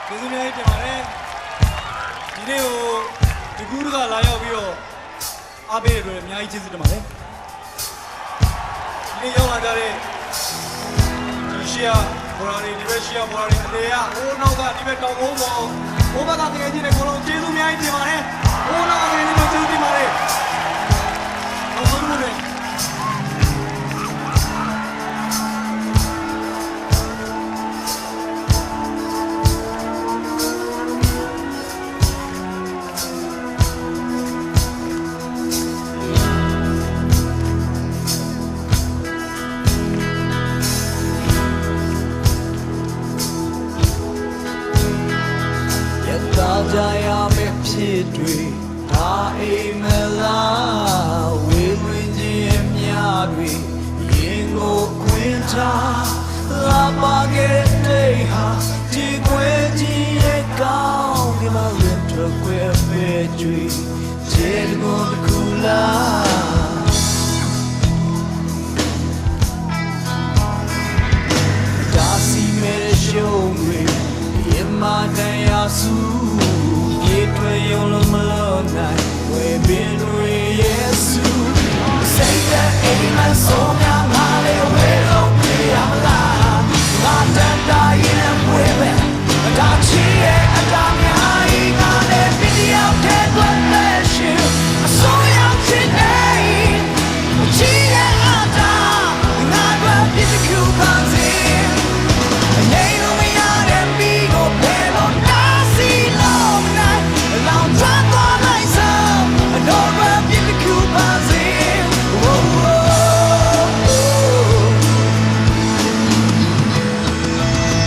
ကျေးဇူးများတင်ပါတယ်ဒီနေ့ကိုဒီကူးကလာရောက်ပြီးတော့အားပေးရတဲ့အတွက်အများကြီးကျေးဇူးတင်ပါတယ်ဒီနေ့ရောက်လာကြတဲ့ဒီရှီယာဘော်ရာတွေဒီဘက်ရှီယာဘော်ရာတွေအလေရဟိုးနောက်ကဒီဘက်တောင်ကုန်းပေါ်ဟိုဘက်ကတကယ်ကြီးတဲ့ကိုလုံးကျေးဇူးများကြီးတင်ပါတယ်ဟိုးနောက်ကတကယ်ကြီးကျေးဇူးတင်ပါတယ်ဟုတ်ပါဘူးလေကြရမယ့်ဖြစ်တွေဒါအိမ်မလားဝေဝေခြင်းများတွေရင်ကိုခွင်ထားလာပါခဲ့တဲ့ဟာဒီခွေကြီးရဲ့ကောင်းဒီမှာရင်ထွက်ခွေပဲကျွေးခြေကိုတစ်ခုလားဒါစီမဲရှုံးတွေရမတန်ရစုတွေယုံလို့မလို့နိုင်ဝေဘင်းတွေယေစုစိတ်တဲ့အိမ်မဆိုးများငါလေးဝေလုံးပြရမလားငါတန်တာရင်ဝေပဲဒါချီရဲ့အတားများကြီးငါနဲ့ပြည့်ရောက်တဲ့ကွက်တဲ့ရှင်အစိုးရချင်းနေချီရဲ့အတားငါတို့ပြည့်ခုပါစေနေလို့မရတဲ့မိကိုဖယ်လို့နာစီလို့လောင်ထွက်သွားလိုက်စမ်းအတော်ပဲပြည့်တစ်ခုပါစေ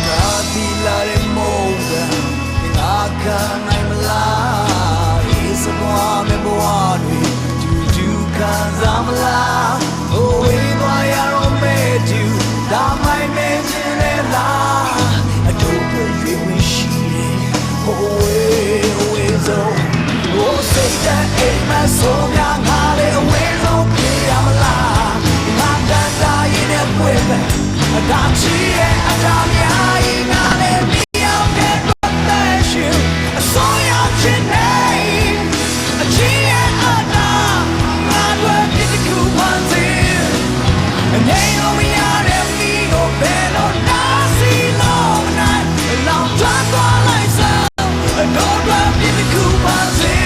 ကာတီလာရဲ့မောကငါကနိုင်မလားဒီစပွားမဲ့ဘဝတွေတူခံစားမလားဟိုဝေးသွားရတော့မဲ့တူဒါမိုင်းမဲ့ခြင်းလေလားအတော်ပဲရွေးဝင်ရှိတယ်ဟိုဝေးOh, say that ain't my soul, young Holly, away from me, I'm alive. I'm that dying and women. I got you, I got me, I let me out there, but that's you. I saw your name. A G and a dog. I'm working the cool ones in. And they know me out and me go bed on Nazi long night. And I'll try for myself. I don't run in the cool ones in.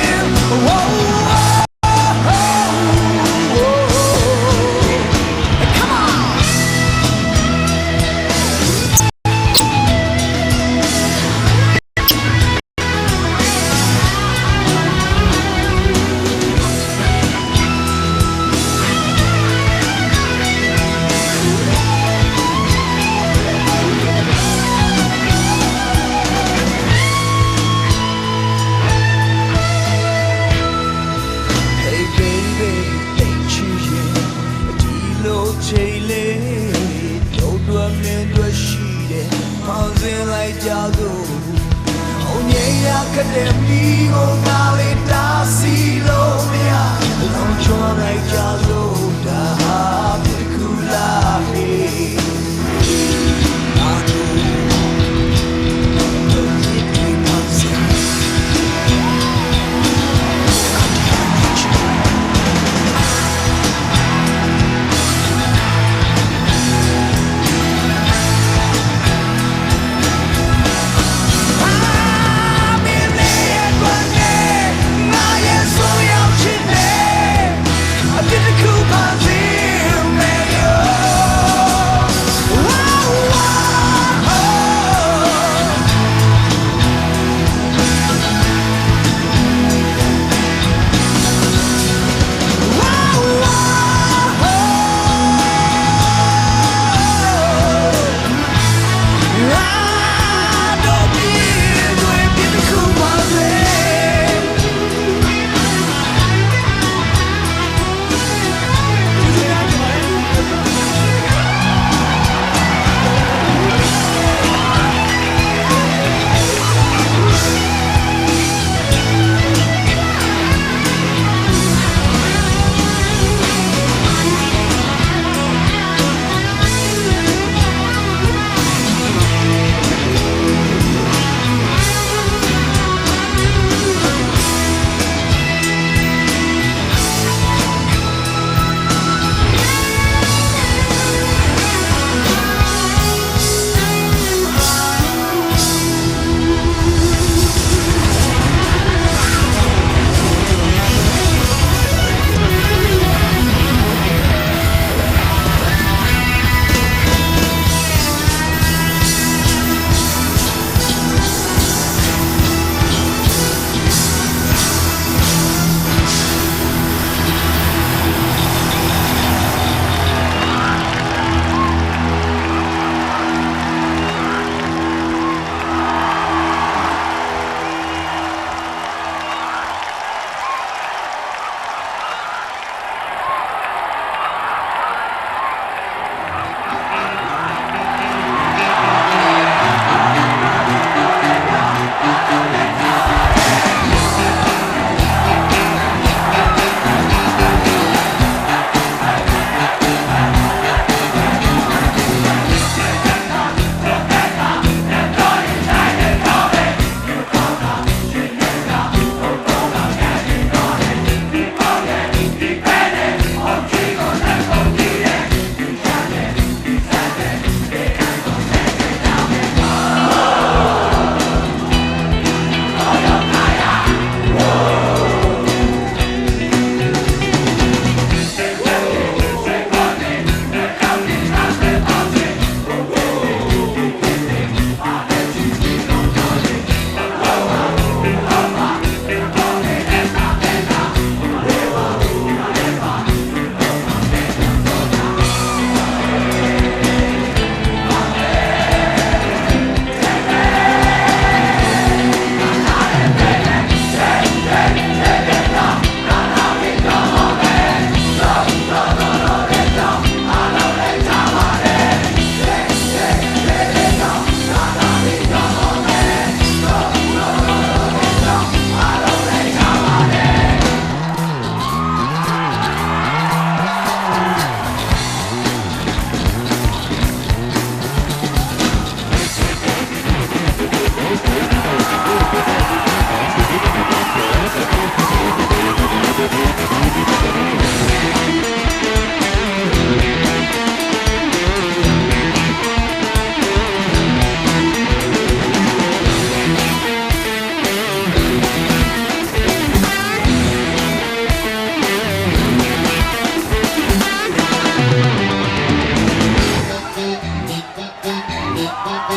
Thank